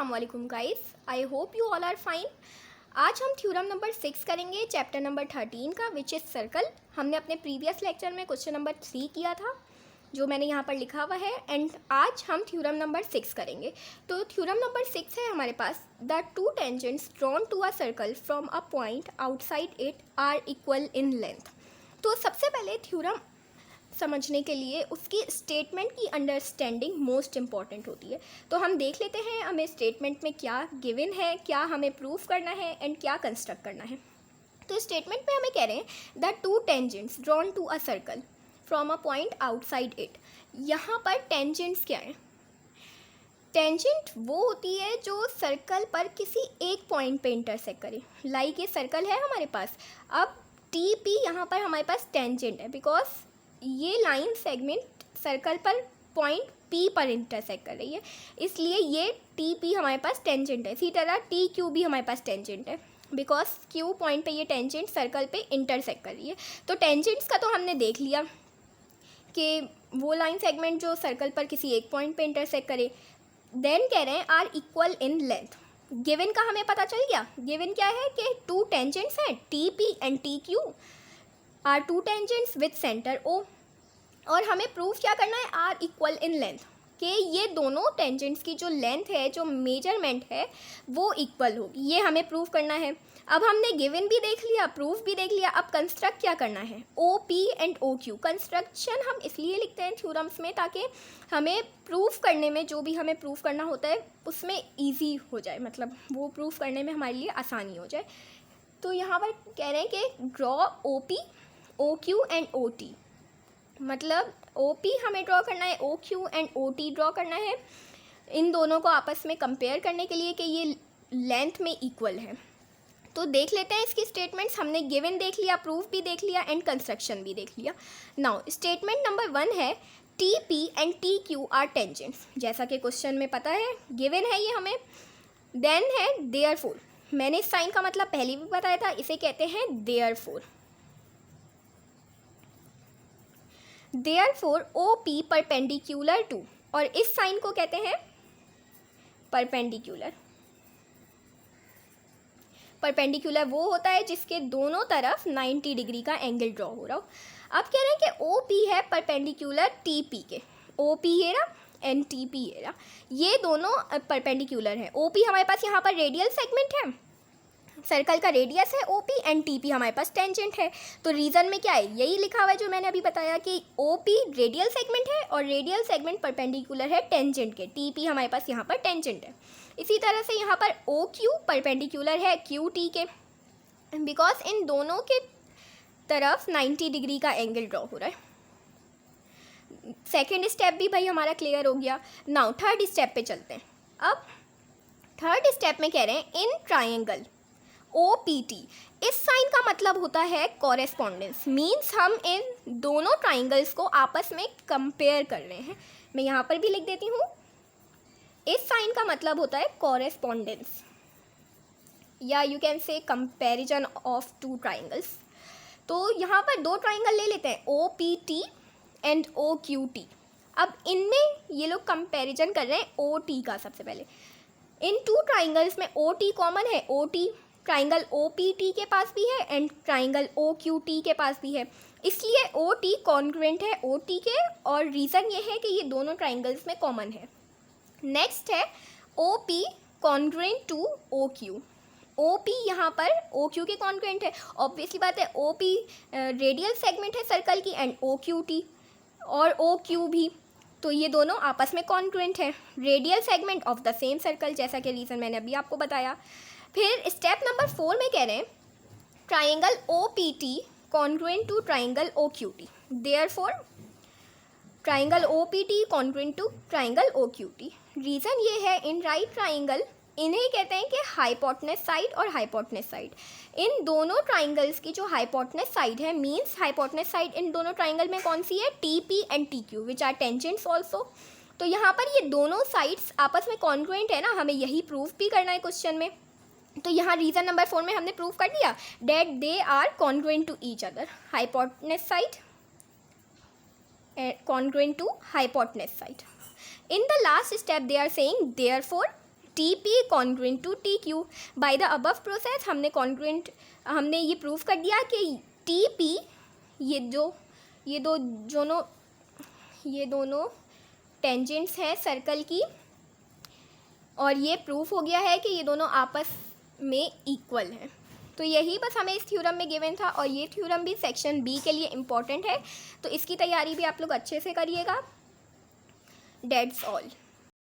अस्सलाम वालेकुम guys, I hope you all are fine. आज हम थ्योरम नंबर 6 करेंगे, चैप्टर नंबर 13 का, विच इज़ सर्कल। हमने अपने प्रीवियस लेक्चर में क्वेश्चन नंबर 3 किया था, जो मैंने यहाँ पर लिखा हुआ है, एंड आज हम थ्योरम नंबर 6 करेंगे। तो थ्योरम नंबर 6 है हमारे पास, the two tangents drawn to a circle from a point outside it are equal in length. तो सबसे पहले थ्योरम समझने के लिए उसकी स्टेटमेंट की अंडरस्टैंडिंग मोस्ट इम्पॉर्टेंट होती है। तो हम देख लेते हैं हमें स्टेटमेंट में क्या गिवन है, क्या हमें प्रूफ करना है एंड क्या कंस्ट्रक्ट करना है। तो स्टेटमेंट में हमें कह रहे हैं the two tangents drawn to a circle from a point outside it. यहाँ पर टेंजेंट्स क्या है? टेंजेंट वो होती है जो सर्कल पर किसी एक पॉइंट पे इंटरसेक्ट करे। लाइक ये सर्कल है हमारे पास, अब टी पी यहाँ पर हमारे पास टेंजेंट है, बिकॉज ये लाइन सेगमेंट सर्कल पर पॉइंट पी पर इंटरसेक्ट कर रही है, इसलिए ये टी पी हमारे पास टेंजेंट है। इसी तरह टी क्यू भी हमारे पास टेंजेंट है, बिकॉज क्यू पॉइंट पे ये टेंजेंट सर्कल पे इंटरसेक्ट कर रही है। तो टेंजेंट्स का तो हमने देख लिया कि वो लाइन सेगमेंट जो सर्कल पर किसी एक पॉइंट पे इंटरसेक्ट करे। देन कह रहे हैं are equal in length. Given का हमें पता चल गया। गिवन क्या है कि टू टेंजेंट्स हैं, T P and T Q are two tangents with centre O, और हमें प्रूफ क्या करना है? आर इक्वल इन लेंथ, कि ये दोनों टेंजेंट्स की जो लेंथ है, जो मेजरमेंट है, वो इक्वल होगी। ये हमें प्रूफ करना है। अब हमने गिवन भी देख लिया, प्रूफ भी देख लिया, अब कंस्ट्रक्ट क्या करना है? O P and O Q. Construction हम इसलिए लिखते हैं थ्योरम्स में ताकि हमें प्रूफ करने में, जो भी हमें प्रूफ करना होता है उसमें ईजी हो जाए, मतलब वो प्रूफ करने में हमारे लिए आसानी हो जाए। तो यहाँ पर कह रहे हैं कि draw O P, O Q and O T, मतलब ओ पी हमें ड्रॉ करना है, O Q and O T draw करना है, इन दोनों को आपस में कंपेयर करने के लिए कि ये लेंथ में इक्वल है। तो देख लेते हैं इसकी स्टेटमेंट्स। हमने गिवन देख लिया, प्रूफ भी देख लिया एंड कंस्ट्रक्शन भी देख लिया। नाउ स्टेटमेंट नंबर 1 है T P and T Q are tangents, जैसा कि क्वेश्चन में पता है, गिवन है ये हमें। देन है देयरफॉर। मैंने इस साइन का मतलब पहले भी बताया था, इसे कहते हैं therefore. Therefore O P perpendicular to, और इस साइन को कहते हैं परपेंडिकुलर। परपेंडिकुलर वो होता है जिसके दोनों तरफ 90 डिग्री का एंगल ड्रॉ हो रहा हो। अब कह रहे हैं कि ओ पी है परपेंडिकुलर टी पी के, ओ पी है ना एंड टी पी है ना, ये दोनों परपेंडिकुलर है। ओ पी हमारे पास यहाँ पर रेडियल सेगमेंट है, सर्कल का रेडियस है O P, and T P हमारे पास टेंजेंट है। तो रीज़न में क्या है? यही लिखा हुआ है जो मैंने अभी बताया कि ओ पी रेडियल सेगमेंट है और रेडियल सेगमेंट परपेंडिकुलर है टेंजेंट के, टी पी हमारे पास यहाँ पर टेंजेंट है। इसी तरह से यहाँ पर ओ क्यू परपेंडिकुलर है क्यू टी के, बिकॉज इन दोनों के तरफ 90 डिग्री का एंगल ड्रॉ हो रहा है। सेकेंड स्टेप भी भाई हमारा क्लियर हो गया। नाउ थर्ड स्टेप पे चलते हैं। अब थर्ड स्टेप में कह रहे हैं in triangle O P T, इस साइन का मतलब होता है कॉरेस्पॉन्डेंस, मीन्स हम इन दोनों ट्राइंगल्स को आपस में कंपेयर कर रहे हैं। मैं यहाँ पर भी लिख देती हूँ, इस साइन का मतलब होता है कॉरेस्पॉन्डेंस, या you can say comparison of two triangles. तो यहाँ पर दो ट्राइंगल ले लेते हैं, O P T and O Q T. अब इनमें ये लोग कंपैरिजन कर रहे हैं ओ टी का। सबसे पहले इन टू ट्राइंगल्स में ओ टी कॉमन है, O T triangle O P T के पास भी है and triangle O Q T के पास भी है, इसलिए ओ टी कॉन्ग्रुएंट है ओ टी के, और रीज़न ये है कि ये दोनों ट्राइंगल्स में कॉमन है। नेक्स्ट है O P congruent to O Q. O P यहाँ पर ओ क्यू के कॉन्ग्रुएंट है, ऑब्वियसली बात है। ओ पी रेडियल सेगमेंट है सर्कल की, एंड ओ क्यू टी और ओ क्यू भी, तो ये दोनों आपस में कॉन्ग्रुएंट है, radial segment of the same circle, जैसा कि रीज़न मैंने अभी आपको बताया। फिर स्टेप नंबर 4 में कह रहे हैं triangle O P T congruent to triangle O Q T, therefore triangle O P T congruent to triangle O Q T. Reason ये है इन राइट ट्राइंगल, इन्हें कहते हैं कि हाइपोटेनस साइड और हाइपोटेनस साइड। इन दोनों ट्राइंगल्स की जो हाइपोटेनस साइड है, मीन्स हाइपोटेनस साइड इन दोनों ट्राइंगल में कौन सी है? T P and T Q, which are tangents also. तो यहाँ पर ये दोनों साइड्स आपस में कॉन्ग्रुएंट है ना, हमें यही प्रूफ भी करना है क्वेश्चन में। तो यहाँ रीज़न नंबर 4 में हमने प्रूफ कर दिया that they are congruent to each other, hypotenuse side congruent to hypotenuse side. In the last step they are saying therefore T P congruent to T Q. By the above process हमने ये prove कर दिया कि T P ये दोनों tangents हैं circle की, और ये प्रूफ हो गया है कि ये दोनों आपस में इक्वल हैं। तो यही बस हमें इस थ्योरम में गिवन था, और ये थ्योरम भी सेक्शन बी के लिए इम्पॉर्टेंट है, तो इसकी तैयारी भी आप लोग अच्छे से करिएगा। That's all.